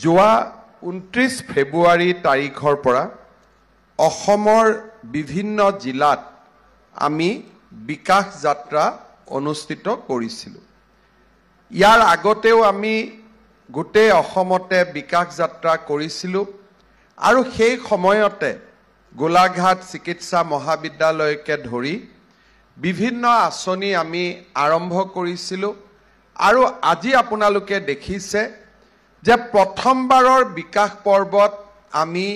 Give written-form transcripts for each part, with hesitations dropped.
যোৱা 29 ফেব্ৰুৱাৰী তাৰিখৰ পৰা অসমৰ বিভিন্ন জিলাত আমি বিকাশ যাত্ৰা অনুষ্ঠিত কৰিছিলোঁ। ইয়াৰ আগতেও আমি গোটেই অসমতে বিকাশ যাত্ৰা কৰিছিলোঁ আৰু সেই সময়তে গোলাঘাট চিকিৎসা মহাবিদ্যালয়কে ধৰি বিভিন্ন আঁচনি আমি আৰম্ভ কৰিছিলোঁ আৰু আজি আপোনালোকে দেখিছে যে প্ৰথমবাৰৰ বিকাশ পৰ্বত আমি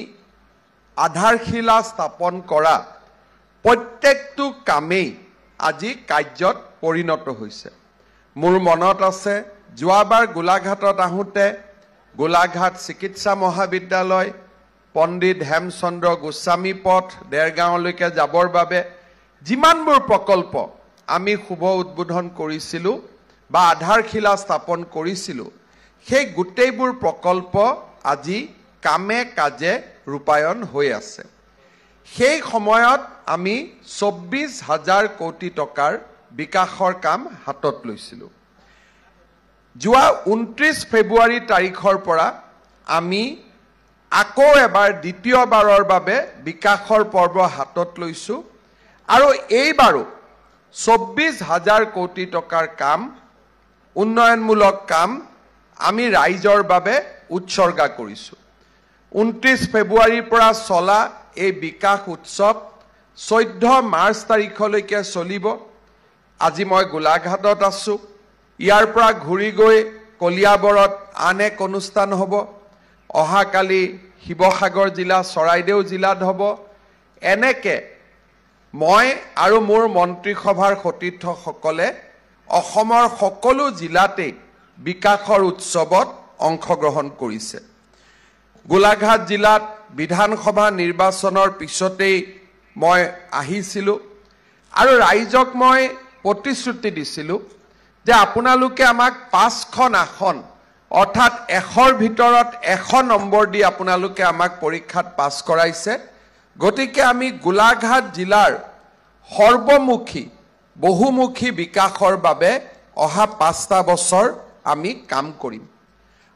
আধাৰশিলা স্থাপন কৰা প্ৰত্যেকটো কামেই আজি কাৰ্যত পৰিণত হৈছে। মোৰ মনত আছে যোৱাবাৰ গোলাঘাটত আহোঁতে গোলাঘাট চিকিৎসা মহাবিদ্যালয়, পণ্ডিত হেমচন্দ্ৰ গোস্বামী পথ, দেৰগাঁৱলৈকে যাবৰ বাবে যিমানবোৰ প্ৰকল্প আমি শুভ উদ্বোধন কৰিছিলোঁ বা আধাৰশিলা স্থাপন কৰিছিলোঁ, সেই গোটেইবোৰ প্ৰকল্প আজি কামে কাজে ৰূপায়ণ হৈ আছে। সেই সময়ত আমি 24,000 কোটি টকাৰ বিকাশৰ কাম হাতত লৈছিলোঁ। যোৱা 29 ফেব্ৰুৱাৰী তাৰিখৰ পৰা আমি আকৌ এবাৰ দ্বিতীয়বাৰৰ বাবে বিকাশৰ পৰ্ব হাতত লৈছোঁ আৰু এইবাৰো 24,000 কোটি টকাৰ কাম, উন্নয়নমূলক কাম আমি ৰাইজৰ বাবে উৎসৰ্গা কৰিছোঁ। 29 ফেব্ৰুৱাৰীৰ পৰা চলা এই বিকাশ উৎসৱ 14 মাৰ্চ তাৰিখলৈকে চলিব। আজি মই গোলাঘাটত আছোঁ, ইয়াৰ পৰা ঘূৰি গৈ কলিয়াবৰত আন এক অনুষ্ঠান হ'ব, অহাকালি শিৱসাগৰ জিলা, চৰাইদেউ জিলাত হ'ব। এনেকৈ মই আৰু মোৰ মন্ত্ৰীসভাৰ সতীৰ্থসকলে অসমৰ সকলো জিলাতেই বিকাশৰ উৎসৱত অংশগ্ৰহণ কৰিছে। গোলাঘাট জিলাত বিধানসভা নিৰ্বাচনৰ পিছতেই মই আহিছিলোঁ আৰু ৰাইজক মই প্ৰতিশ্ৰুতি দিছিলোঁ যে আপোনালোকে আমাক 5খন আসন অৰ্থাৎ 100ৰ ভিতৰত 100 নম্বৰ দি আপোনালোকে আমাক পৰীক্ষাত পাছ কৰাইছে। গতিকে আমি গোলাঘাট জিলাৰ সৰ্বমুখী বহুমুখী বিকাশৰ বাবে অহা 5টা বছৰ আমি কাম কৰিম।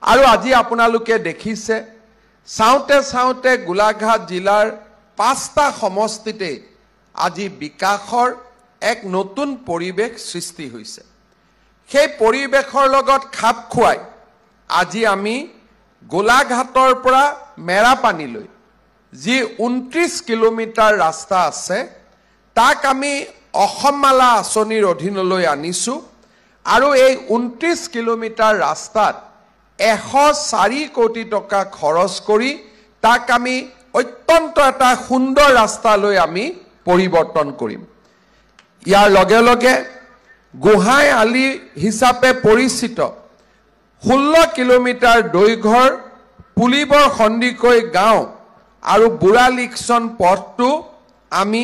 আৰু আজি আপোনালোকে দেখিছে চাওঁতে চাওঁতে গোলাঘাট জিলাৰ 5টা সমষ্টিতে আজি বিকাশৰ এক নতুন পৰিৱেশ সৃষ্টি হৈছে। সেই পৰিৱেশৰ লগত খাপ খুৱাই আজি আমি গোলাঘাটৰ পৰা মেৰাপানীলৈ যি 29 কিলোমিটাৰ ৰাস্তা আছে তাক আমি অসমমালা আঁচনিৰ অধীনলৈ আনিছোঁ আৰু এই 29 কিলোমিটাৰ ৰাস্তাত 104 কোটি টকা খৰচ কৰি তাক আমি অত্যন্ত এটা সুন্দৰ ৰাস্তালৈ আমি পৰিৱৰ্তন কৰিম। ইয়াৰ লগে লগে গোহাঁই আলি হিচাপে পৰিচিত 16 কিলোমিটাৰ দৈৰ্ঘ্যৰ পুলিবৰ সন্দিকৈ গাঁও আৰু বুঢ়ালিকচন পথটো আমি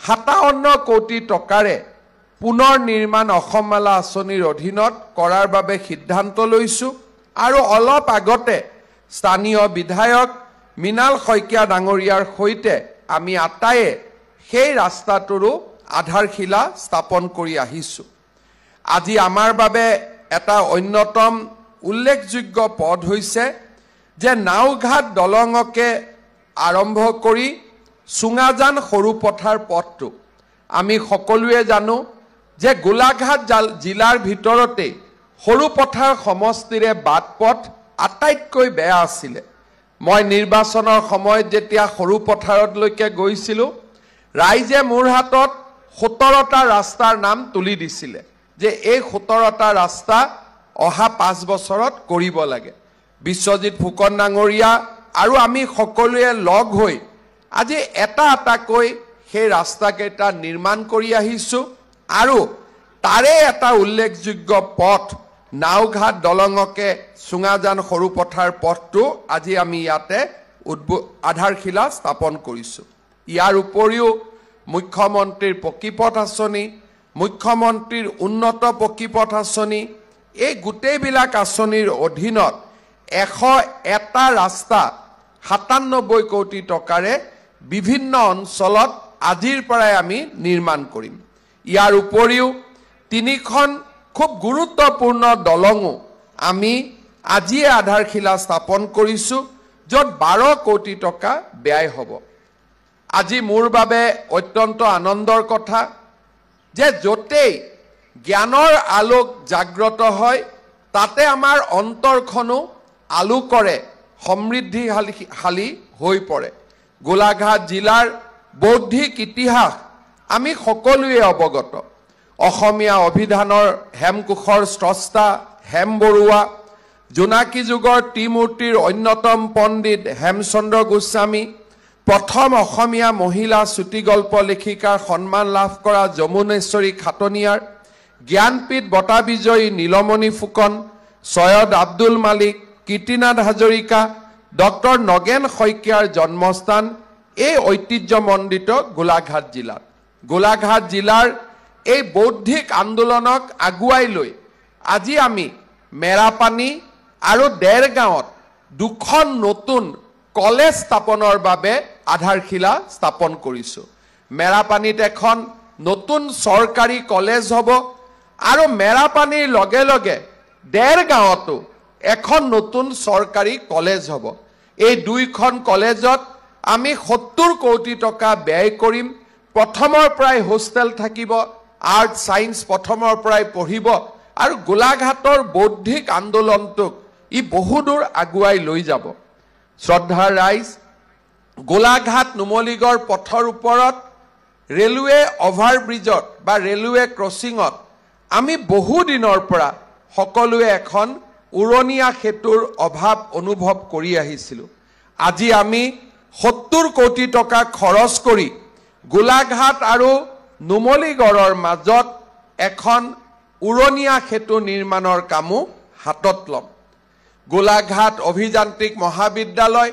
57 কোটি টকাৰে পুনৰ নিৰ্মাণ অসমমালা আঁচনিৰ অধীনত কৰাৰ বাবে সিদ্ধান্ত লৈছোঁ আৰু অলপ আগতে স্থানীয় বিধায়ক মৃণাল শইকীয়া ডাঙৰীয়াৰ সৈতে আমি আটায়ে সেই ৰাস্তাটোৰো আধাৰশিলা স্থাপন কৰি আহিছোঁ। আজি আমাৰ বাবে এটা অন্যতম উল্লেখযোগ্য পদ হৈছে যে নাওঘাট দলঙকে আৰম্ভ কৰি চুঙাজান সৰুপথাৰ পথটো আমি সকলোৱে জানো যে গোলাঘাট জিলাৰ ভিতৰতে সৰুপথাৰ সমষ্টিৰে বাটপথ আটাইতকৈ বেয়া আছিলে। মই নিৰ্বাচনৰ সময়ত যেতিয়া সৰুপথাৰলৈকে গৈছিলোঁ, ৰাইজে মোৰ হাতত 17টা ৰাস্তাৰ নাম তুলি দিছিলে যে এই 17টা ৰাস্তা অহা 5 বছৰত কৰিব লাগে। বিশ্বজিৎ ফুকন ডাঙৰীয়া আৰু আমি সকলোৱে লগ হৈ আজি এটা এটাকৈ সেই ৰাস্তাকেইটা নিৰ্মাণ কৰি আহিছোঁ আৰু তাৰে এটা উল্লেখযোগ্য পথ নাওঘাট দলঙকে চুঙাজান সৰুপথাৰ পথটো আজি আমি ইয়াতে আধাৰশিলা স্থাপন কৰিছোঁ। ইয়াৰ উপৰিও মুখ্যমন্ত্ৰীৰ পকীপথ আঁচনি, মুখ্যমন্ত্ৰীৰ উন্নত পকীপথ আঁচনি, এই গোটেইবিলাক আঁচনিৰ অধীনত 101টা ৰাস্তা 97 কোটি টকাৰে বিভিন্ন অঞ্চলত আজিৰ পৰাই আমি নিৰ্মাণ কৰিম। ইয়াৰ উপৰিও 3খন খুব গুৰুত্বপূৰ্ণ দলঙো আমি আজিয়ে আধাৰশিলা স্থাপন কৰিছোঁ, য'ত 12 কোটি টকা ব্যয় হ'ব। আজি মোৰ বাবে অত্যন্ত আনন্দৰ কথা যে য'তেই জ্ঞানৰ আলোক জাগ্ৰত হয়, তাতে আমাৰ অন্তৰখনো আলোকৰে সমৃদ্ধিশালী হৈ পৰে। গোলাঘাট জিলাৰ বৌদ্ধিক ইতিহাস আমি সকলোৱে অৱগত। অসমীয়া অভিধানৰ হেমকোষৰ স্ৰষ্টা হেম বৰুৱা, জোনাকী যুগৰ ত্ৰিমূৰ্তিৰ অন্যতম পণ্ডিত হেমচন্দ্ৰ গোস্বামী, প্ৰথম অসমীয়া মহিলা চুটিগল্প লেখিকাৰ সন্মান লাভ কৰা যমুনেশ্বৰী খাটনিয়াৰ, জ্ঞানপীঠ বঁটা বিজয়ী নীলমণি ফুকন, সৈয়দ আব্দুল মালিক, কীৰ্তিনাথ হাজৰিকা, ডক্টৰ নগেন শইকীয়াৰ জন্মস্থান এই ঐতিহ্যমণ্ডিত গোলাঘাট জিলাত। গোলাঘাট জিলাৰ এই বৌদ্ধিক আন্দোলনক আগুৱাই লৈ আজি আমি মেৰাপানী আৰু দেৰগাঁৱত 2খন নতুন কলেজ স্থাপনৰ বাবে আধাৰশিলা স্থাপন কৰিছোঁ। মেৰাপানীত এখন নতুন চৰকাৰী কলেজ হ'ব আৰু মেৰাপানীৰ লগে লগে দেৰগাঁৱতো এখন নতুন চৰকাৰী কলেজ হ'ব। এই 2খন কলেজত আমি 70 কোটি টকা ব্যয় কৰিম। প্ৰথমৰ পৰাই হোষ্টেল থাকিব, আৰ্ট ছায়েন্স প্ৰথমৰ পৰাই পঢ়িব আৰু গোলাঘাটৰ বৌদ্ধিক আন্দোলনটোক ই বহুদূৰ আগুৱাই লৈ যাব। শ্ৰদ্ধাৰ ৰাইজ, গোলাঘাট নুমলীগড় পথৰ ওপৰত ৰেলৱে অভাৰব্ৰিজত বা ৰেলৱে ক্ৰছিঙত আমি বহু দিনৰ পৰা সকলোৱে এখন উৰণীয়া সেতুৰ অভাৱ অনুভৱ কৰি আহিছিলোঁ। আজি আমি 70 কোটি টকা খৰচ কৰি গোলাঘাট আৰু নুমলীগড়ৰ মাজত এখন উৰণীয়া সেতু নিৰ্মাণৰ কামো হাতত ল'ম। গোলাঘাট অভিযান্ত্ৰিক মহাবিদ্যালয়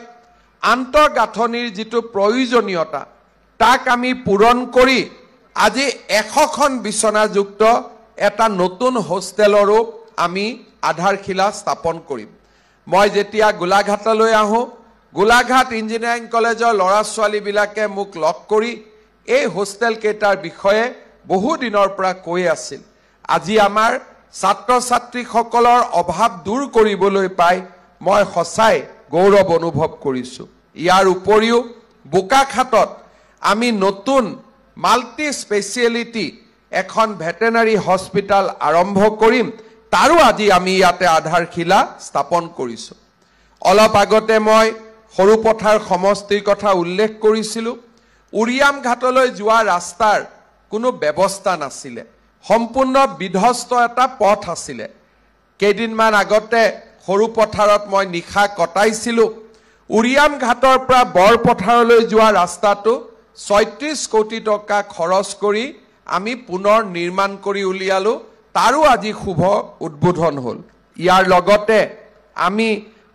আন্তঃগাঁথনিৰ যিটো প্ৰয়োজনীয়তা তাক আমি পূৰণ কৰি আজি 100খন বিচনাযুক্ত এটা নতুন হোষ্টেলৰো আমি আধাৰশিলা স্থাপন কৰিম। মই যেতিয়া গোলাঘাটলৈ আহোঁ, গোলাঘাট ইঞ্জিনিয়াৰিং কলেজৰ ল'ৰা ছোৱালীবিলাকে মোক লগ কৰি এই হোষ্টেল কেইটাৰ বিষয়ে বহু দিনৰ পৰা কৈ আছিল। আজি আমাৰ ছাত্ৰ ছাত্ৰীসকলৰ অভাৱ দূৰ কৰিবলৈ পাই মই সঁচাই গৌৰৱ অনুভৱ কৰিছোঁ। ইয়াৰ উপৰিও বোকাখাটত আমি নতুন মাল্টি স্পেচিয়েলিটি এখন ভেটেনাৰী হস্পিটেল আৰম্ভ কৰিম, তাৰো আজি আমি ইয়াতে আধাৰশিলা স্থাপন কৰিছোঁ। অলপ আগতে মই সৰুপথাৰ সমষ্টিৰ কথা উল্লেখ কৰিছিলোঁ। উৰিয়াম ঘাটলৈ যোৱা ৰাস্তাৰ কোনো ব্যৱস্থা নাছিলে, সম্পূৰ্ণ বিধ্বস্ত এটা পথ আছিলে। কেইদিনমান আগতে সৰুপথাৰত মই নিশা কটাইছিলোঁ। উৰিয়াম ঘাটৰ পৰা বৰপথাৰলৈ যোৱা ৰাস্তাটো 36 কোটি টকা খৰচ কৰি আমি পুনৰ নিৰ্মাণ কৰি উলিয়ালোঁ, তাৰো আজি শুভ উদ্বোধন হ'ল। ইয়াৰ লগতে আমি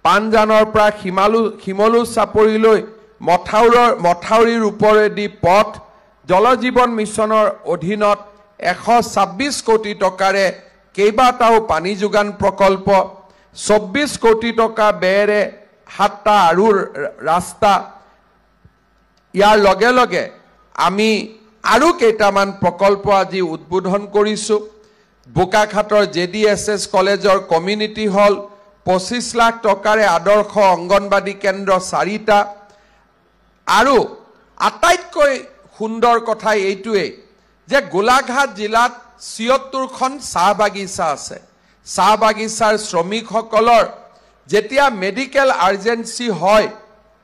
পানজানৰ পৰা শিমলু চাপৰিলৈ মথাউৰিৰ ওপৰেদি পথ, জলজীৱন মিছনৰ অধীনত 126 কোটি টকাৰে কেইবাটাও পানী যোগান প্ৰকল্প, 24 কোটি টকা ব্যয়েৰে 7টা আৰু ৰাস্তা। ইয়াৰ লগে লগে আমি আৰু কেইটামান প্ৰকল্প আজি উদ্বোধন কৰিছোঁ। বোকাখাটৰ JDSS কলেজৰ কমিউনিটি হল, 25 লাখ টকাৰে আদৰ্শ অংগনবাদী কেন্দ্ৰ 4টা। আৰু আটাইতকৈ সুন্দৰ কথা এইটোৱেই যে গোলাঘাট জিলাত 76খন চাহ বাগিচা আছে। চাহ বাগিচাৰ শ্ৰমিকসকলৰ যেতিয়া মেডিকেল আৰ্জেঞ্চি হয়,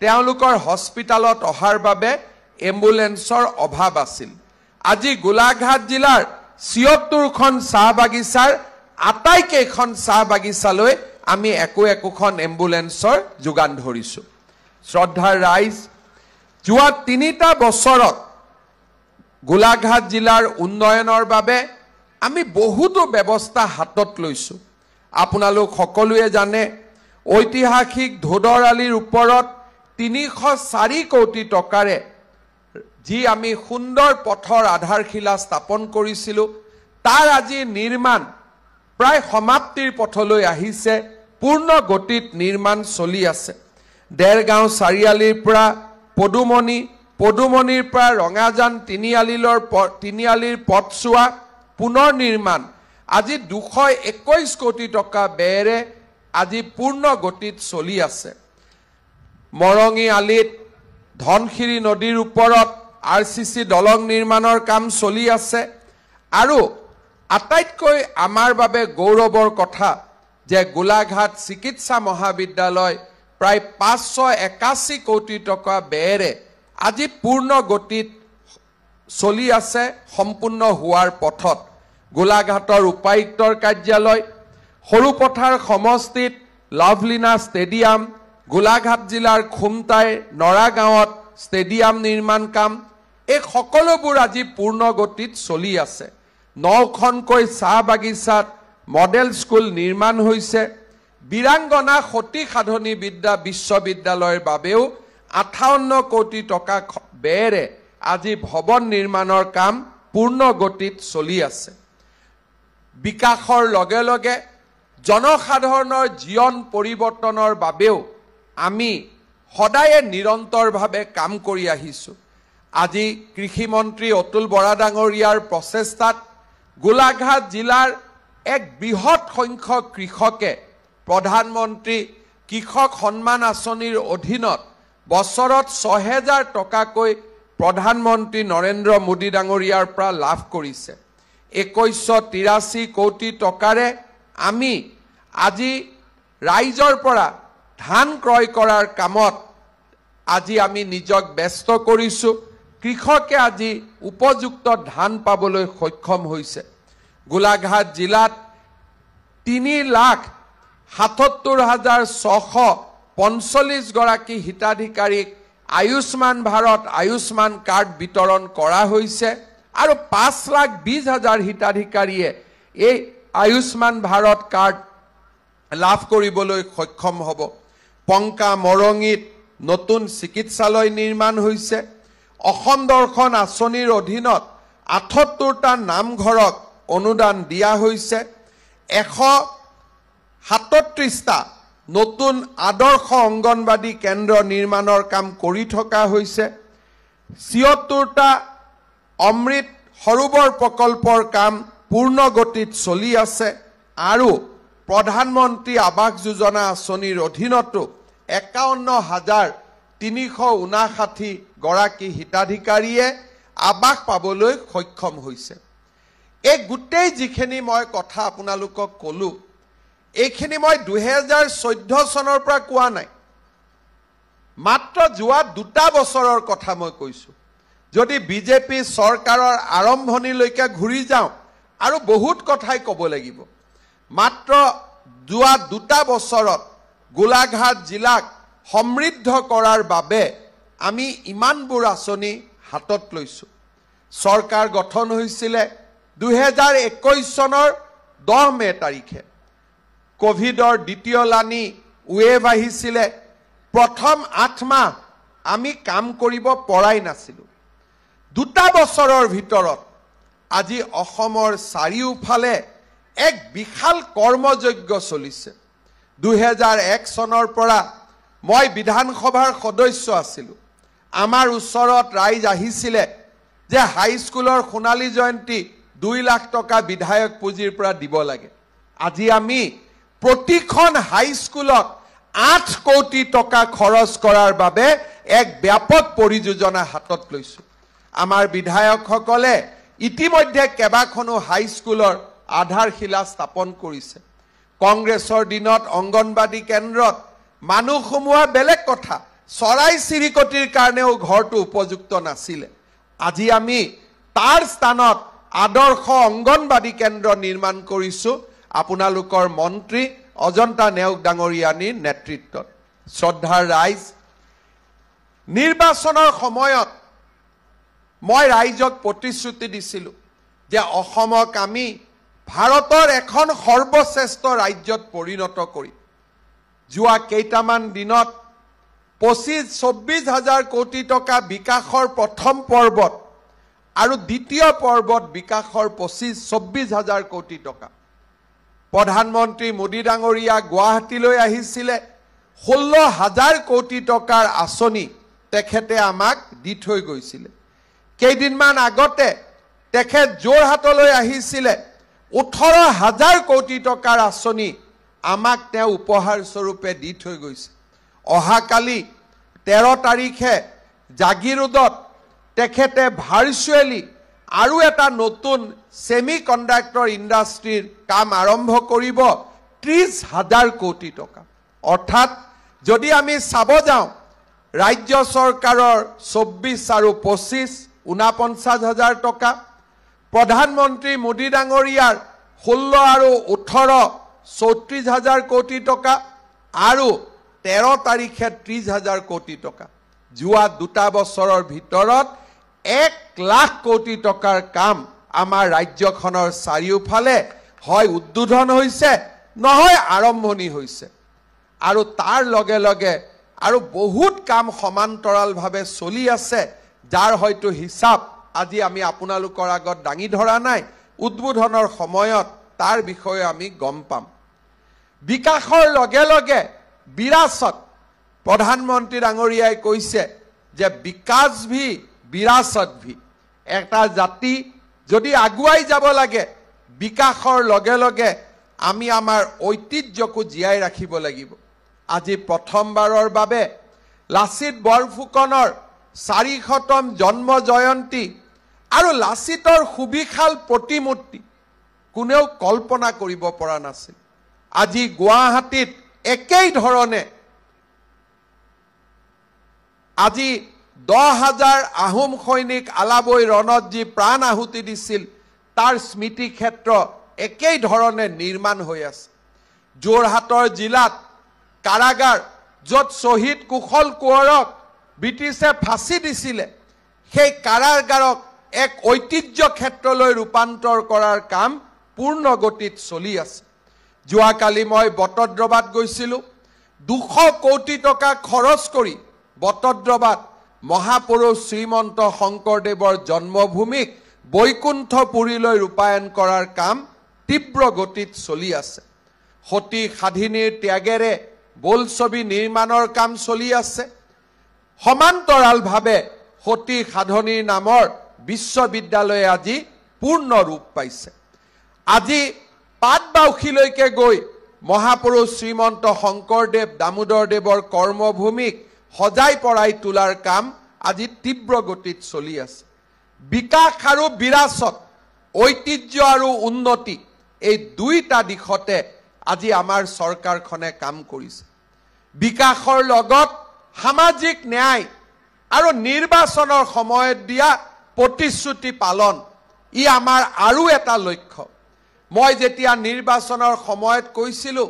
তেওঁলোকৰ হস্পিটালত অহাৰ বাবে এম্বুলেন্সৰ অভাৱ আছিল। আজি গোলাঘাট জিলাৰ 76খন চাহ বাগিচাৰ আটাইকেইখন চাহ বাগিচালৈ আমি একোখন এম্বুলেন্সৰ যোগান ধৰিছোঁ। শ্ৰদ্ধাৰ ৰাইজ, যোৱা 3টা বছৰত গোলাঘাট জিলাৰ উন্নয়নৰ বাবে আমি বহুতো ব্যৱস্থা হাতত লৈছোঁ। আপোনালোক সকলোৱে জানে, ঐতিহাসিক ধোদৰ আলিৰ ওপৰত 304 কোটি টকাৰে যি আমি সুন্দৰ পথৰ আধাৰশিলা স্থাপন কৰিছিলোঁ, তাৰ আজি নিৰ্মাণ প্ৰায় সমাপ্তিৰ পথলৈ আহিছে। পূৰ্ণ গতিত নিৰ্মাণ চলি আছে। দেৰগাঁও চাৰিআলিৰ পৰা পদুমণি, পদুমণিৰ পৰা ৰঙাজান তিনিআলিৰ পথছোৱা পুনৰ নিৰ্মাণ আজি 221 কোটি টকা ব্যয়েৰে আজি পূৰ্ণ গতিত চলি আছে মৰঙী আলিত ধনশিৰি নদীৰ ওপৰত RCC দলং নিৰ্মাণৰ কাম চলি আছে আৰু আটাইতকৈ আমাৰ বাবে গৌৰৱৰ কথা যে গোলাঘাট চিকিৎসা মহাবিদ্যালয় প্ৰায় 581 কোটি টকা ব্যয়েৰে আজি পূৰ্ণ গতিত চলি আছে সম্পূৰ্ণ হোৱাৰ পথত গোলাঘাটৰ উপায়ুক্তৰ কাৰ্যালয় সৰুপথাৰ সমষ্টিত লাভলিনা ষ্টেডিয়াম গোলাঘাট জিলাৰ খুমটাই নৰাগাঁৱত ষ্টেডিয়াম নিৰ্মাণ কাম এই সকলোবোৰ আজি পূৰ্ণ গতিত চলি আছে 9খনকৈ চাহ বাগিচাত মডেল স্কুল নিৰ্মাণ হৈছে বিৰাংগনা সতী সাধনী বিদ্যা বিশ্ববিদ্যালয়ৰ বাবেও 58 কোটি টকা ব্যয়েৰে আজি ভৱন নিৰ্মাণৰ কাম পূৰ্ণ গতিত চলি আছে বিকাশৰ লগে লগে জনসাধাৰণৰ জীৱন পৰিৱৰ্তনৰ বাবেও আমি সদায়ে নিৰন্তৰভাৱে কাম কৰি আহিছো আজি কৃষি মন্ত্ৰী অতুল বৰা ডাঙৰীয়াৰ প্ৰচেষ্টাত গোলাঘাট জিলাৰ এক বৃহৎ সংখ্যক কৃষকে প্ৰধানমন্ত্ৰী কৃষক সন্মান আঁচনিৰ অধীনত বছৰত 6000 টকাকৈ প্ৰধানমন্ত্ৰী নৰেন্দ্ৰ মোদী ডাঙৰীয়াৰ পৰা লাভ কৰিছে 2183 কোটি টকাৰে আমি আজি ৰাইজৰ পৰা ধান ক্ৰয় কৰাৰ কামত আজি আমি নিজক ব্যস্ত কৰিছো কৃষকে আজি উপযুক্ত ধান পাবলৈ সক্ষম হৈছে গোলাঘাট জিলাত 3,77,645 গৰাকী হিতাধিকাৰীক আয়ুষ্মান ভাৰত আয়ুষ্মান কাৰ্ড বিতৰণ কৰা হৈছে আৰু 5,20,000 হিতাধিকাৰীয়ে এই আয়ুষ্মান ভাৰত কাৰ্ড লাভ কৰিবলৈ সক্ষম হ'ব পংকা মৰঙীত নতুন চিকিৎসালয় নিৰ্মাণ হৈছে অসম দৰ্শন আঁচনিৰ অধীনত 78টা নামঘৰক অনুদান দিয়া হৈছে 137টা নতুন আদৰ্শ অংগনবাদী কেন্দ্ৰ নিৰ্মাণৰ কাম কৰি থকা হৈছে 76টা অমৃত সৰোবৰ প্ৰকল্পৰ কাম পূৰ্ণ গতিত চলি আছে আৰু প্ৰধানমন্ত্ৰী আৱাস যোজনা আঁচনিৰ অধীনতো 51,359 গৰাকী হিতাধিকাৰীয়ে আৱাস পাবলৈ সক্ষম হৈছে এই গোটেই যিখিনি মই কথা আপোনালোকক কলো এইখিনি মই 2014 চনৰ পৰা কোৱা নাই মাত্ৰ যোৱা 2টা বছৰৰ কথা মই কৈছো যদি বিজেপি চৰকাৰৰ আৰম্ভণিলৈকে ঘূৰি যাওঁ আৰু বহুত কথাই ক'ব লাগিব মাত্ৰ যোৱা 2টা বছৰত গোলাঘাট জিলাক সমৃদ্ধ কৰাৰ বাবে আমি ইমানবোৰ আঁচনি হাতত লৈছো চৰকাৰ গঠন হৈছিল 2021 চনৰ 10 মে তাৰিখে কোভিডৰ দ্বিতীয় লানি ৱেভ আহিছিল প্ৰথম 8 মাহ আমি কাম কৰিব পৰাই নাছিলো 2টা বছৰৰ ভিতৰত আজি অসমৰ চাৰিওফালে এক বিশাল কৰ্মযজ্ঞ চলিছে 2001 চনৰ পৰা মই বিধানসভাৰ সদস্য আছিলো আমাৰ ওচৰত ৰাইজ আহিছিল যে হাইস্কুলৰ সোণালী জয়ন্তী 2 লাখ টকা বিধায়ক পুঁজিৰ পৰা দিব লাগে আজি আমি প্ৰতিখন হাইস্কুলত 8 কোটি টকা খৰচ কৰাৰ বাবে এক ব্যাপক পৰিযোজনা হাতত লৈছো আমাৰ বিধায়কসকলে ইতিমধ্যে কেবাখনো হাইস্কুলৰ আধাৰশিলা স্থাপন কৰিছে কংগ্ৰেছৰ দিনত অংগনবাদী কেন্দ্ৰত মানুহ সমুৱা বেলেগ কথা চৰাই চিৰিকটিৰ কাৰণেও ঘৰটো উপযুক্ত নাছিল আজি আমি তাৰ স্থানত আদৰ্শ অংগনবাদী কেন্দ্ৰ নিৰ্মাণ কৰিছো আপোনালোকৰ মন্ত্ৰী অজন্তা নেওগ ডাঙৰীয়ানীৰ নেতৃত্বত শ্ৰদ্ধাৰ ৰাইজ নিৰ্বাচনৰ সময়ত মই ৰাইজক প্ৰতিশ্ৰুতি দিছিলো যে অসমক আমি ভাৰতৰ এখন সৰ্বশ্ৰেষ্ঠ ৰাজ্যত পৰিণত কৰি যোৱা কেইটামান দিনত 25-24 কোটি টকা বিকাশৰ প্ৰথম পৰ্বত আৰু দ্বিতীয় পৰ্বত বিকাশৰ 25-24 কোটি টকা প্ৰধানমন্ত্ৰী মোদী ডাঙৰীয়া গুৱাহাটীলৈ আহিছিল 16,000 কোটি টকাৰ আঁচনি তেখেতে আমাক দি থৈ গৈছিল কেইদিনমান আগতে তেখেত যোৰহাটলৈ আহিছিল 18,000 কোটি টকাৰ আঁচনি আমাক তেওঁ উপহাৰ স্বৰূপে দি থৈ গৈছে অহাকালি 13 তাৰিখে জাগিৰোডত তেখেতে ভাৰ্চুৱেলি আৰু এটা নতুন সেমি কণ্ডাক্টৰ ইণ্ডাষ্ট্ৰীৰ কাম আৰম্ভ কৰিব 30,000 কোটি টকা অৰ্থাৎ যদি আমি চাব যাওঁ ৰাজ্য চৰকাৰৰ 24 আৰু 25 49,000 টকা প্ৰধানমন্ত্ৰী মোদী ডাঙৰীয়াৰ 16 আৰু 18 34,000 কোটি টকা আৰু 13 তাৰিখে 30,000 কোটি টকা যোৱা 2 বছৰৰ ভিতৰত 1 লাখ কোটি টকাৰ কাম আমাৰ ৰাজ্যখনৰ চাৰিওফালে হয় উদ্বোধন হৈছে নহয় আৰম্ভণি হৈছে আৰু তাৰ লগে লগে আৰু বহুত কাম সমান্তৰালভাৱে চলি আছে যাৰ হয়তো হিচাপ আজি আমি আপোনালোকৰ আগত দাঙি ধৰা নাই উদ্বোধনৰ সময়ত তাৰ বিষয়ে আমি গম পাম বিকাশৰ লগে লগে বিৰাসত প্ৰধানমন্ত্ৰী ডাঙৰীয়াই কৈছে যে বিকাশ ভি বিৰাসত ভি এটা জাতি যদি আগুৱাই যাব লাগে বিকাশৰ লগে লগে আমি আমাৰ ঐতিহ্যকো জীয়াই ৰাখিব লাগিব আজি প্ৰথমবাৰৰ বাবে লাচিত বৰফুকনৰ 400তম জন্ম জয়ন্তী আৰু লাচিতৰ সুবিশাল প্ৰতিমূৰ্তি কোনেও কল্পনা কৰিব পৰা নাছিল আজি গুৱাহাটীত একেই ধৰণে আজি 10,000 আহোম সৈনিক আলাবৈ ৰণত যি প্ৰাণ আহুতি দিছিল তাৰ স্মৃতি ক্ষেত্ৰ একেই ধৰণে নিৰ্মাণ হৈ আছে যোৰহাটৰ জিলাত কাৰাগাৰ য'ত শ্বহীদ কুশল কোঁৱৰক ব্ৰিটিছে ফাঁচি দিছিলে সেই কাৰাগাৰক এক ঐতিহ্য ক্ষেত্ৰলৈ ৰূপান্তৰ কৰাৰ কাম পূৰ্ণ গতিত চলি আছে যোৱাকালি মই বটদ্ৰৱাত গৈছিলোঁ 200 কোটি টকা খৰচ কৰি বটদ্ৰৱাত মহাপুৰুষ শ্ৰীমন্ত শংকৰদেৱৰ জন্মভূমিক বৈকুণ্ঠপুৰীলৈ ৰূপায়ণ কৰাৰ কাম তীব্ৰ গতিত চলি আছে সতী সাধিনীৰ ত্যাগেৰে বোলছবি নিৰ্মাণৰ কাম চলি আছে সমান্তৰালভাৱে সতী সাধনীৰ নামৰ বিশ্ববিদ্যালয়ে আজি পূৰ্ণ ৰূপ পাইছে আজি পাটবাউসীলৈকে গৈ মহাপুৰুষ শ্ৰীমন্ত শংকৰদেৱ দামোদৰদেৱৰ কৰ্মভূমিক সজাই পৰাই তোলাৰ কাম আজি তীব্ৰ গতিত চলি আছে বিকাশ আৰু বিৰাসত ঐতিহ্য আৰু উন্নতি এই দুইটা দিশতে আজি আমাৰ চৰকাৰখনে কাম কৰিছে বিকাশৰ লগত সামাজিক ন্যায় আৰু নিৰ্বাচনৰ সময়ত দিয়া প্ৰতিশ্ৰুতি পালন ই আমাৰ আৰু এটা লক্ষ্য মই যেতিয়া নিৰ্বাচনৰ সময়ত কৈছিলোঁ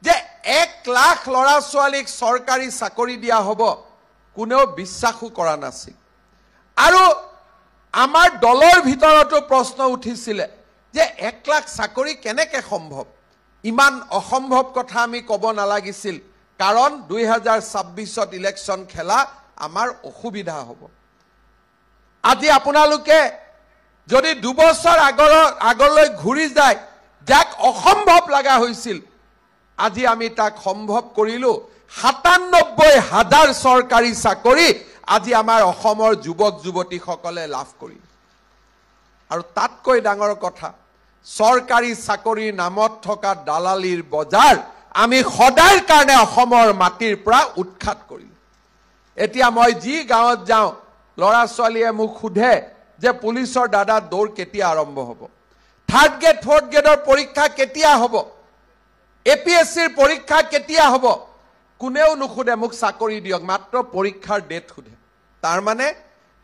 যে 1 লাখ ল'ৰা ছোৱালীক চৰকাৰী চাকৰি দিয়া হ'ব কোনেও বিশ্বাসো কৰা নাছিল আৰু আমাৰ দলৰ ভিতৰতো প্ৰশ্ন উঠিছিলে যে 1 লাখ চাকৰি কেনেকৈ সম্ভৱ ইমান অসম্ভৱ কথা আমি ক'ব নালাগিছিল কাৰণ 2026ত ইলেকশ্যন খেলা আমাৰ অসুবিধা হ'ব আজি আপোনালোকে যদি 2 বছৰ আগলৈ ঘূৰি যায় যাক অসম্ভৱ লগা হৈছিল আজি আমি তাক সম্ভৱ কৰিলোঁ 97,000 চৰকাৰী চাকৰি আজি আমাৰ অসমৰ যুৱক যুৱতীসকলে লাভ কৰিল আৰু তাতকৈ ডাঙৰ কথা চৰকাৰী চাকৰিৰ নামত থকা দালালিৰ বজাৰ আমি সদায়ৰ কাৰণে অসমৰ মাটিৰ পৰা উৎখাত কৰিলোঁ এতিয়া মই যি গাঁৱত যাওঁ ল'ৰা ছোৱালীয়ে মোক সোধে যে পুলিচৰ দাদা দৌৰ কেতিয়া আৰম্ভ হ'ব 3rd গ্ৰেড 4th গ্ৰেডৰ পৰীক্ষা কেতিয়া হ'ব APSCৰ পৰীক্ষা কেতিয়া হ'ব কোনেও নুখুধে মোক চাকৰি দিয়ক মাত্ৰ পৰীক্ষাৰ ডেট সোধে তাৰ মানে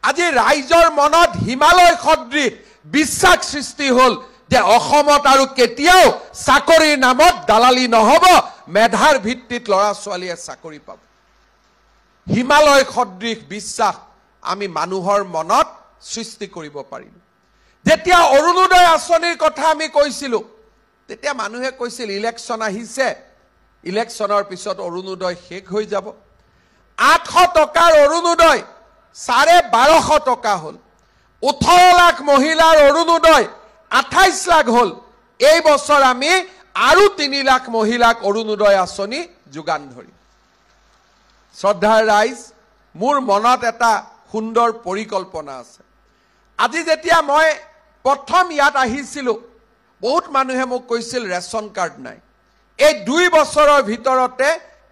আজি ৰাইজৰ মনত হিমালয় সদৃশ বিশ্বাস সৃষ্টি হ'ল যে অসমত আৰু কেতিয়াও চাকৰিৰ নামত দালালি নহ'ব মেধাৰ ভিত্তিত ল'ৰা ছোৱালীয়ে চাকৰি পাব হিমালয় সদৃশ বিশ্বাস আমি মানুহৰ মনত সৃষ্টি কৰিব পাৰিম যেতিয়া অৰুণোদয় আঁচনিৰ কথা আমি কৈছিলোঁ তেতিয়া মানুহে কৈছিল ইলেকশ্যন আহিছে ইলেকশ্যনৰ পিছত অৰুণোদয় শেষ হৈ যাব 800 টকাৰ অৰুণোদয় 1250 টকা হ'ল 18 লাখ মহিলাৰ অৰুণোদয় 28 লাখ হ'ল এই বছৰ আমি আৰু 3 লাখ মহিলাক অৰুণোদয় আঁচনি যোগান ধৰিম শ্ৰদ্ধাৰ ৰাইজ মোৰ মনত এটা সুন্দৰ পৰিকল্পনা আছে আজি যেতিয়া মই প্ৰথম ইয়াত আহিছিলোঁ বহুত মানুহে মোক কৈছিল ৰেচন কাৰ্ড নাই এই 2 বছৰৰ ভিতৰতে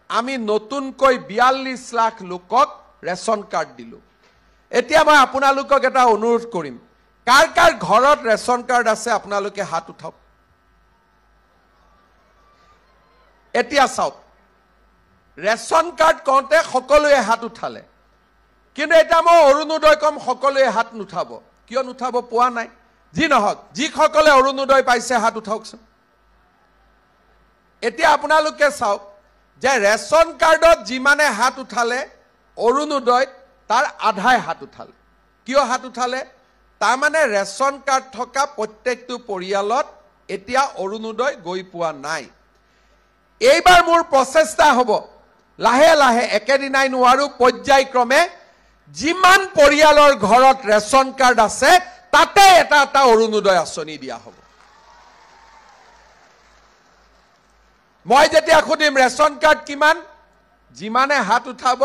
আমি নতুনকৈ 42 লাখ লোকক ৰেচন কাৰ্ড দিলো এতিয়া মই আপোনালোকক এটা অনুৰোধ কৰিম কাৰ কাৰ ঘৰত ৰেচন কাৰ্ড আছে আপোনালোকে হাত উঠাওক এতিয়া চাওক ৰেচন কাৰ্ড কওঁতে সকলোৱে হাত উঠালে কিন্তু এটা মই অৰুণোদয় কম সকলোৱে হাত নুঠাব কিয় নুঠাব পোৱা নাই যি নহওক যিসকলে অৰুণোদয় পাইছে হাত উঠাওকচোন এতিয়া আপোনালোকে চাওক যে ৰেচন কাৰ্ডত যিমানে হাত উঠালে অৰুণোদয়ত তাৰ আধাই হাত উঠালে কিয় হাত উঠালে তাৰ মানে ৰেচন কাৰ্ড থকা প্ৰত্যেকটো পৰিয়ালত এতিয়া অৰুণোদয় গৈ পোৱা নাই এইবাৰ মোৰ প্ৰচেষ্টা হ'ব লাহে লাহে একেদিনাই নোৱাৰো পৰ্যায়ক্ৰমে যিমান পৰিয়ালৰ ঘৰত ৰেচন কাৰ্ড আছে তাতে এটা এটা অৰুণোদয় আঁচনি দিয়া হ'ব মই যেতিয়া খুদিম ৰেচন কাৰ্ড কিমান যিমানে হাত উঠাব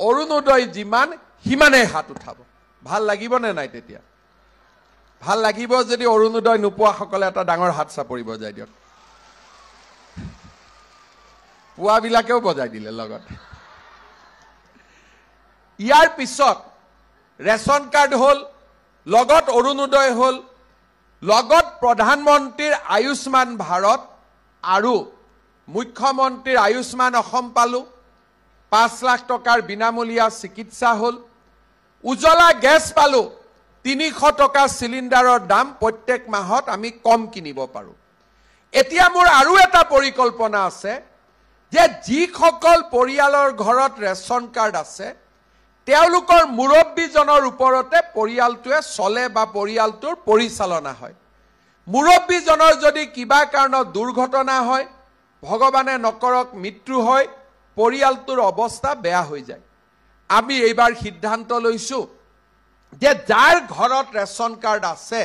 অৰুণোদয় যিমান হিমানে হাত উঠাব ভাল লাগিব নে নাই তেতিয়া ভাল লাগিব যদি অৰুণোদয় নোপোৱা সকলে এটা ডাঙৰ হাত চাপৰিব যায় দিয়ক পুৱাবিলাকেও বজাই দিলে লগত ইয়াৰ পিছত ৰেচন কাৰ্ড হ'ল লগত অৰুণোদয় হ'ল লগত প্ৰধানমন্ত্ৰীৰ আয়ুষ্মান ভাৰত আৰু মুখ্যমন্ত্ৰীৰ আয়ুষ্মান অসম পালো 5 লাখ টকাৰ বিনামূলীয়া চিকিৎসা হ'ল উজ্জ্বলা গেছ পালো 300 টকা সিলিণ্ডাৰৰ দাম প্ৰত্যেক মাহত আমি কম কিনিব পাৰো এতিয়া মোৰ আৰু এটা পৰিকল্পনা আছে যে যিসকল পৰিয়ালৰ ঘৰত ৰেচন কাৰ্ড আছে তেওঁলোকৰ মুৰব্বীজনৰ ওপৰতে পৰিয়ালটোৱে চলে বা পৰিয়ালটোৰ পৰিচালনা হয় মুৰব্বীজনৰ যদি কিবা কাৰণত দুৰ্ঘটনা হয় ভগৱানে নকৰক মৃত্যু হয় পৰিয়ালটোৰ অৱস্থা বেয়া হৈ যায় আমি এইবাৰ সিদ্ধান্ত লৈছো যে যাৰ ঘৰত ৰেচন কাৰ্ড আছে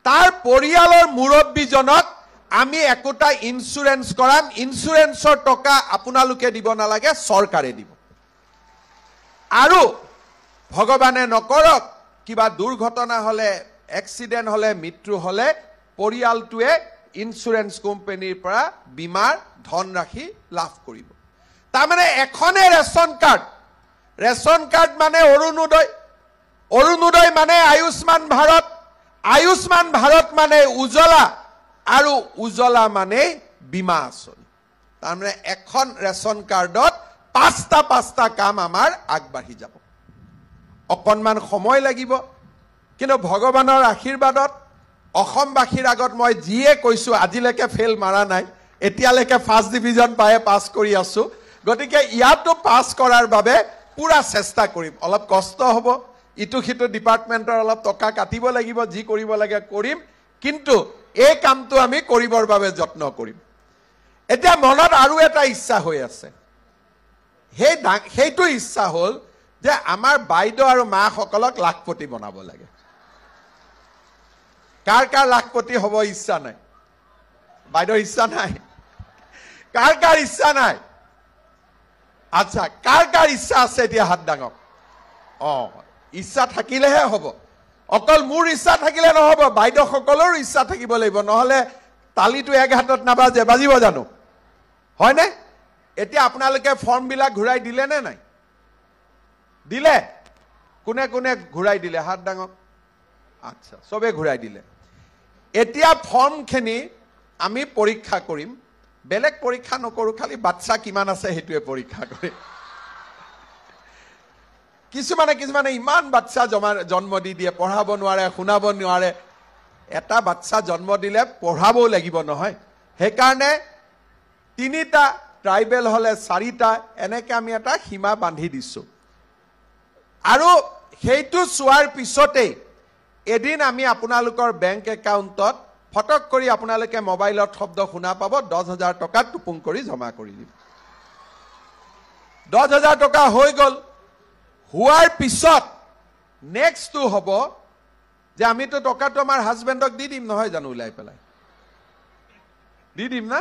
তাৰ পৰিয়ালৰ মুৰব্বীজনক আমি একোটা ইন্সুৰেন্স কৰাম ইন্সুৰেন্সৰ টকা আপোনালোকে দিব নালাগে চৰকাৰে দিব আৰু ভগৱানে নকৰক কিবা দুৰ্ঘটনা হলে এক্সিডেন্ট হলে মৃত্যু হলে পৰিয়ালটোৱে ইন্সুৰেন্স কোম্পানীৰ পৰা বীমাৰ ধনৰাশি লাভ কৰিব তাৰ মানে এখনে ৰেচন কাৰ্ড মানে অৰুণোদয় মানে আয়ুষ্মান ভাৰত মানে উজ্জ্বলা আৰু উজ্জ্বলা মানে বীমা আঁচনি তাৰ মানে এখন ৰেচন কাৰ্ডত 5টা কাম আমাৰ আগবাঢ়ি যাব অকণমান সময় লাগিব কিন্তু ভগৱানৰ আশীৰ্বাদত অসমবাসীৰ আগত মই যিয়ে কৈছো আজিলৈকে ফেল মাৰা নাই এতিয়ালৈকে ফাৰ্ষ্ট ডিভিজন পায়ে পাছ কৰি আছো গতিকে ইয়াতো পাছ কৰাৰ বাবে পুৰা চেষ্টা কৰিম অলপ কষ্ট হ'ব ইটো সিটো ডিপাৰ্টমেণ্টৰ অলপ টকা কাটিব লাগিব যি কৰিব লাগে কৰিম কিন্তু এই কামটো আমি কৰিবৰ বাবে যত্ন কৰিম এতিয়া মনত আৰু এটা ইচ্ছা হৈ আছে সেইটো ইচ্ছা হ'ল যে আমাৰ বাইদেউ আৰু মাসকলক লাখপতি বনাব লাগে কাৰ কাৰ লাখপতি হ'ব ইচ্ছা নাই বাইদেউৰ ইচ্ছা নাই কাৰ ইচ্ছা নাই আচ্ছা কাৰ ইচ্ছা আছে এতিয়া হাত ডাঙক ইচ্ছা থাকিলেহে হ'ব অকল মোৰ ইচ্ছা থাকিলে নহ'ব বাইদেউ সকলৰ ইচ্ছা থাকিব লাগিব নহলে তালিটো এক হাতত নাবাজে বাজিব জানো হয়নে এতিয়া আপোনালোকে ফৰ্ম বিলাক ঘূৰাই দিলে নে নাই দিলে কোনে কোনে ঘূৰাই দিলে হাত ডাঙক আচ্ছা সবে ঘূৰাই দিলে এতিয়া ফৰ্মখিনি আমি পৰীক্ষা কৰিম বেলেগ পৰীক্ষা নকৰো খালি বাচ্চা কিমান আছে হেতুৱে পৰীক্ষা কৰিম কিছুমানে ইমান বাচ্চা জন্ম দি দিয়ে পঢ়াব নোৱাৰে শুনাব নোৱাৰে এটা বাচ্চা জন্ম দিলে পঢ়াবও লাগিব নহয় সেইকাৰণে 3টা ট্ৰাইবেল হলে 4টা এনেকে আমি এটা সীমা বান্ধি দিছো আৰু সেইটো চোৱাৰ পিছতে এদিন আমি আপোনালোকৰ বেংক একাউণ্টত ফটক কৰি আপোনালোকে মোবাইলত শব্দ শুনা পাব 10,000 টকা টুপুং কৰি জমা কৰি দিম 10,000 টকা হৈ গল হোৱাৰ পিছত নেক্সটটো হ'ব যে আমিতো টকাটো আমাৰ হাজবেণ্ডক দি দিম নহয় জানো উলাই পেলাই দি দিম না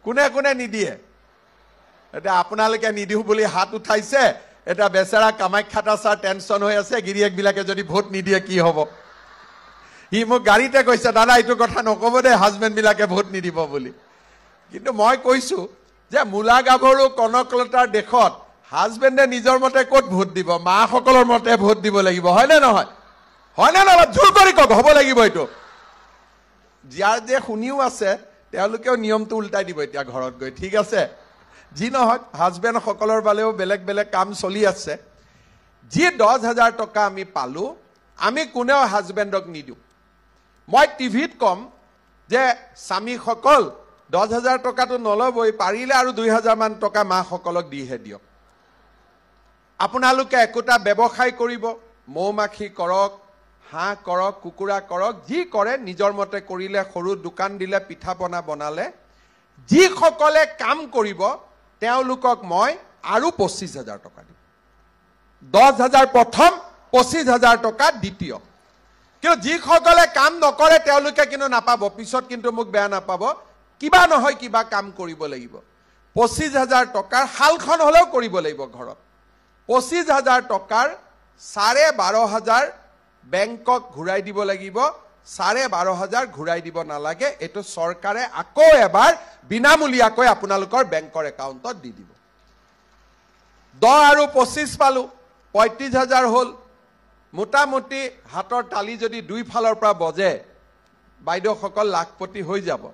কোনে কোনে নিদিয়ে এটা আপোনালোকে নিদিও বুলি হাত উঠাইছে এটা বেচাৰা কামাখ্যাটা ছাৰ টেনচন হৈ আছে গিৰিয়েকবিলাকে যদি ভোট নিদিয়ে কি হ'ব হি মোক গাড়ীতে কৈছে দাদা এইটো কথা নকব দে হাজবেণ্ডবিলাকে ভোট নিদিব বুলি কিন্তু মই কৈছো যে মূলা গাভৰু কনকলতাৰ দেশত হাজবেণ্ডে নিজৰ মতে ক'ত ভোট দিব মাসকলৰ মতে ভোট দিব লাগিব হয়নে নহয় জোৰ কৰি কওক হ'ব লাগিব এইটো যাৰ যে শুনিও আছে তেওঁলোকেও নিয়মটো উল্টাই দিব এতিয়া ঘৰত গৈ ঠিক আছে যি নহয় হাজবেণ্ড সকলৰ বালেও বেলেগ বেলেগ কাম চলি আছে যি 10,000 টকা আমি পালো আমি কোনেও হাজবেণ্ডক নিদিও মই টিভিত কম যে স্বামীসকল 10,000 টকাটো নলবই পাৰিলে আৰু 2,000 মান টকা মাসকলক দিহে দিয়ক আপোনালোকে একোটা ব্যৱসায় কৰিব মৌমাখি কৰক হাঁহ কৰক কুকুৰা কৰক যি কৰে নিজৰ মতে কৰিলে সৰু দোকান দিলে পিঠা পনা বনালে যিসকলে কাম কৰিব তেওঁলোকক মই আৰু 25,000 টকা দিম 10,000 প্ৰথম 25,000 টকা দ্বিতীয় কিন্তু যিসকলে কাম নকৰে তেওঁলোকে কিন্তু নাপাব পিছত কিন্তু মোক বেয়া নাপাব কিবা নহয় কিবা কাম কৰিব লাগিব 25,000 টকাৰ হালখন হলেও কৰিব লাগিব ঘৰত 25,000 টকাৰ 12,500 বেংকক ঘূৰাই দিব লাগিব 12,500 ঘূৰাই দিব নালাগে এটো চৰকাৰে আকৌ এবাৰ বিনামূলীয়াকৈ আপোনালোকৰ বেংকৰ একাউণ্টত দি দিব 10 আৰু 25 পালো 35,000 হল মোটামুটি হাতৰ তালি যদি দুই ফালৰ পৰা বজে বাইদেউসকল লাখপতি হৈ যাব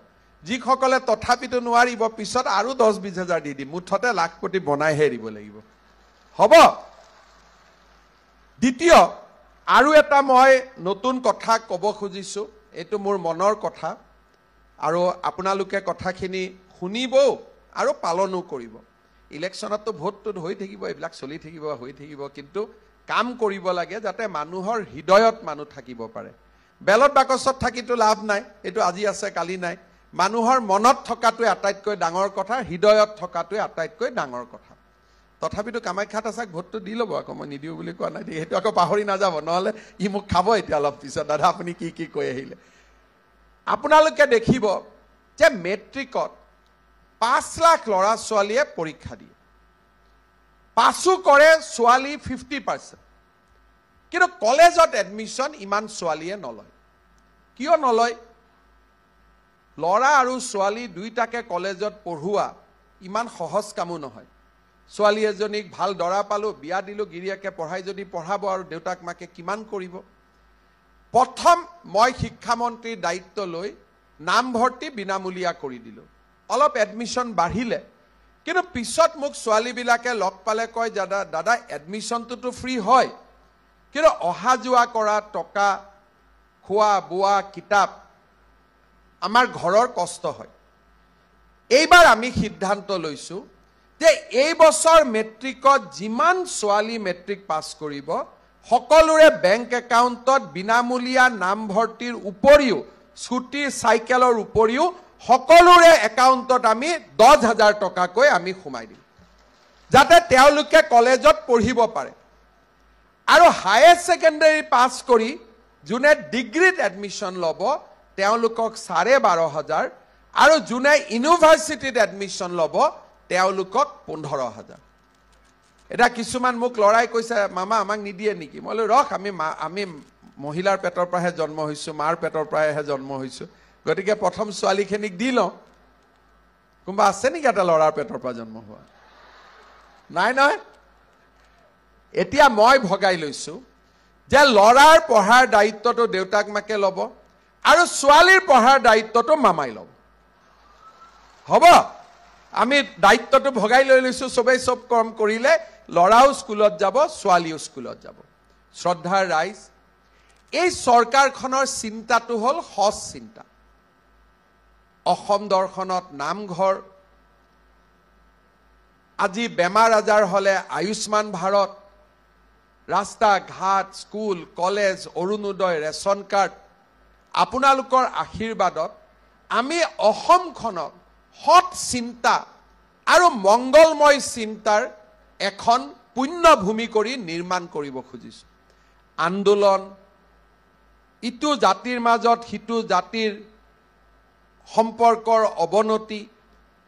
যিসকলে তথাপিতো নোৱাৰিব পিছত আৰু 10-20,000 দি দিম মুঠতে লাখপতি বনাইহে দিব লাগিব হ'ব দ্বিতীয় আৰু এটা মই নতুন কথা ক'ব খুজিছো এটো মোৰ মনৰ কথা আৰু আপোনালোকে কথাখিনি শুনিব আৰু পালনো কৰিব ইলেকশ্যনতো ভোটটো হৈ থাকিব এইবিলাক চলি থাকিব হৈ থাকিব কিন্তু কাম কৰিব লাগে যাতে মানুহৰ হৃদয়ত মানুহ থাকিব পাৰে বেলত বাকচত থাকিতো লাভ নাই এটো আজি আছে কালি নাই মানুহৰ মনত থকাটোৱে আটাইতকৈ ডাঙৰ কথা হৃদয়ত থকাটোৱে আটাইতকৈ ডাঙৰ কথা তথাপিতো কামাখ্যাত আছাক ভোটটো দি ল'ব আকৌ মই নিদিও বুলি কোৱা নাই সেইটো আকৌ পাহৰি নাযাব নহলে ই মোক খাব এতিয়া অলপ পিছত দাদা আপুনি কি কৈ আহিলে আপোনালোকে দেখিব যে মেট্ৰিকত 5 লাখ ল'ৰা ছোৱালীয়ে পৰীক্ষা দিয়ে পাছু কৰে ছোৱালী 50% কিন্তু কলেজত এডমিশন ইমান ছোৱালীয়ে নলয় কিয় নলয় ল'ৰা আৰু ছোৱালী দুইটাকে কলেজত পঢ়ুৱা ইমান সহজ কামো নহয় ছোৱালী এজনীক ভাল দৰা পালো বিয়া দিলো গিৰিয়াকে পঢ়াই যদি পঢ়াব আৰু দেউতাক মাকে কিমান কৰিব প্ৰথম মই শিক্ষামন্ত্ৰীৰ দায়িত্ব লৈ নামভৰ্তি বিনামূলীয়া কৰি দিলো অলপ এডমিশন বাঢ়িলে কিন্তু পিছত মোক ছোৱালী বিলাকে লগ পালে কয় দাদা এডমিশনটো ফ্ৰী হয় কিন্তু অহা যোৱা কৰা টকা খোৱা বোৱা কিতাপ আমাৰ ঘৰৰ কষ্ট হয় এইবাৰ আমি সিদ্ধান্ত লৈছো যে এই বছৰ মেট্ৰিকত যিমান ছোৱালী মেট্ৰিক পাছ কৰিব সকলোৰে বেংক একাউণ্টত বিনামূলীয়া নামভৰ্তিৰ উপৰিও স্কুটি সাইকেলৰ উপৰিও সকলোৰে একাউণ্টত আমি 10,000 টকাকৈ আমি সোমাই দিম যাতে তেওঁলোকে কলেজত পঢ়িব পাৰে আৰু হায়াৰ সেকেন্ডাৰী পাছ কৰি যোনে ডিগ্ৰীত এডমিশন ল'ব তেওঁলোকক 12,500 আৰু যোনে ইউনিভাৰ্চিটিত এডমিশন ল'ব তেওঁলোকক 15,000 এটা কিছুমান মোক লৰাই কৈছে মামা আমাক নিদিয়ে নেকি মই ৰখ আমি মহিলাৰ পেটৰ পৰাহে জন্ম হৈছো মাৰ পেটৰ পৰাহে জন্ম হৈছো গতিকে প্ৰথম ছোৱালীখিনিক দি লওঁ কোনবা আছে নেকি এটা লৰাৰ পেটৰ পৰা জন্ম হোৱা নাই নহয় এতিয়া মই ভগাই লৈছো যে লৰাৰ পঢ়াৰ দায়িত্বটো দেউতাক মাকে ল'ব আৰু ছোৱালীৰ পঢ়াৰ দায়িত্বটো মামাই ল'ব হ'ব আমি দায়িত্বটো ভগাই লৈ লৈছো সবেই সব কাম কৰিলে লৰাও স্কুলত যাব ছোৱালীও স্কুলত যাব শ্ৰদ্ধাৰ ৰাইজ এই চৰকাৰখনৰ চিন্তাটো হল সৎ চিন্তা অসম দৰ্শনত নামঘৰ আজি বেমাৰ আজাৰ হলে আয়ুষ্মান ভাৰত ৰাস্তা ঘাট school college Arunodoi ration card আপোনালোকৰ আশীৰ্বাদত আমি অসমখনক সৎ চিন্তা আৰু মংগলময় চিন্তাৰ এখন পুণ্য ভূমি কৰি নিৰ্মাণ কৰিব খুজিছো আন্দোলন ইটো জাতিৰ মাজত হিতু জাতিৰ সম্পৰ্কৰ অৱনতি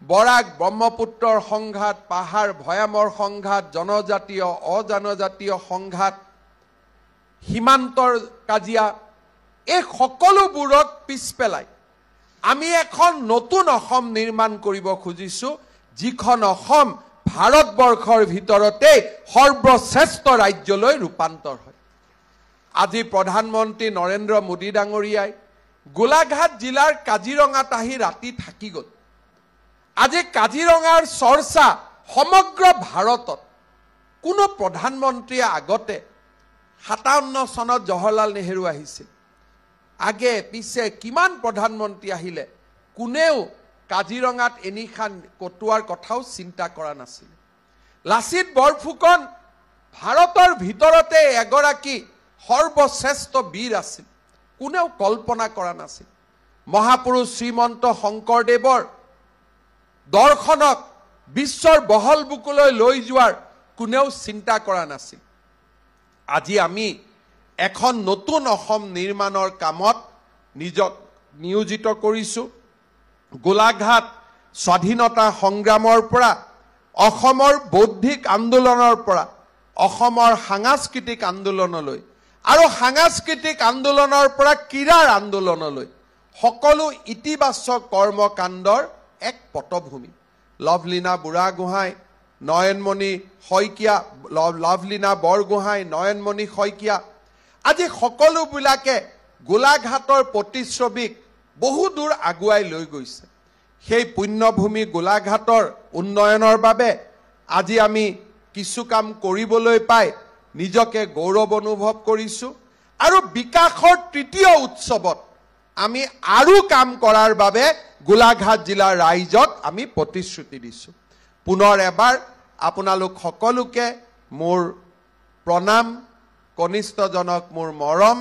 বৰাক ব্ৰহ্মপুত্ৰৰ সংঘাত পাহাৰ ভয়ামৰ সংঘাত জনজাতীয় অজনজাতীয় সংঘাত সীমান্তৰ কাজিয়া এই সকলোবোৰক পিছ পেলাই আমি এখন নতুন অসম নিৰ্মাণ কৰিব খুজিছো, যিখন অসম ভাৰতবৰ্ষৰ ভিতৰতে সৰ্বশ্ৰেষ্ঠ ৰাজ্যলৈ ৰূপান্তৰ হয়। আজি প্ৰধানমন্ত্ৰী নৰেন্দ্ৰ মোদী ডাঙৰীয়াই গোলাঘাট জিলাৰ কাজিৰঙাত আহি ৰাতি থাকি গ'ল। আজি কাজিৰঙাৰ চৰ্চা সমগ্ৰ ভাৰতত। কোনো প্ৰধানমন্ত্ৰীয়ে আগতে 57 চনত জৱাহৰলাল নেহৰু আহিছিল, আগে পিছে কিমান প্ৰধানমন্ত্ৰী আহিলে, কোনেও কাজিৰঙাত এনিখান কটোৱাৰ কথাও চিন্তা কৰা নাছিল। লাচিত বৰফুকন ভাৰতৰ ভিতৰতে এগৰাকী সৰ্বশ্ৰেষ্ঠ বীৰ আছিল, কোনেও কল্পনা কৰা নাছিল। মহাপুৰুষ শ্ৰীমন্ত শংকৰদেৱৰ দৰ্শনক বিশ্বৰ বহল বুকুলৈ লৈ যোৱাৰ কোনেও চিন্তা কৰা নাছিল। আজি আমি এখন নতুন অসম নিৰ্মাণৰ কামত নিজক নিয়োজিত কৰিছো। গোলাঘাট স্বাধীনতা সংগ্ৰামৰ পৰা, অসমৰ বৌদ্ধিক আন্দোলনৰ পৰা, অসমৰ সাংস্কৃতিক আন্দোলনলৈ, আৰু সাংস্কৃতিক আন্দোলনৰ পৰা ক্ৰীড়াৰ আন্দোলনলৈ সকলো ইতিবাচক কৰ্মকাণ্ডৰ এক পটভূমি। লভলীনা বুঢ়াগোহাঁই, নয়নমণি শইকীয়া, লভলীনা বৰগোহাঁই, নয়নমণি শইকীয়া, আজি সকলোবিলাকে গোলাঘাটৰ প্ৰতিচ্ছবিক বহু দূৰ আগুৱাই লৈ গৈছে। সেই পুণ্যভূমি গোলাঘাটৰ উন্নয়নৰ বাবে আজি আমি কিছু কাম কৰিবলৈ পাই নিজকে গৌৰৱ অনুভৱ কৰিছো, আৰু বিকাশৰ তৃতীয় উৎসৱত আমি আৰু কাম কৰাৰ বাবে গোলাঘাট জিলাৰ ৰাইজক আমি প্ৰতিশ্ৰুতি দিছো। পুনৰ এবাৰ আপোনালোক সকলোকে মোৰ প্ৰণাম, কনিষ্ঠজনক মোৰ মৰম,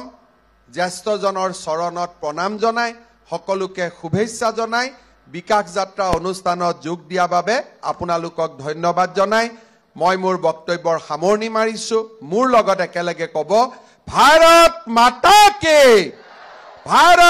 জ্যেষ্ঠজনৰ চৰণত প্ৰণাম জনাই সকলোকে শুভেচ্ছা জনাই বিকাশ যাত্ৰা অনুষ্ঠানত যোগ দিয়াৰ বাবে আপোনালোকক ধন্যবাদ জনাই মই মোৰ বক্তব্যৰ সামৰণি মাৰিছো। মোৰ লগত একেলগে ক'ব, ভাৰত মাতা কি, ভাৰত।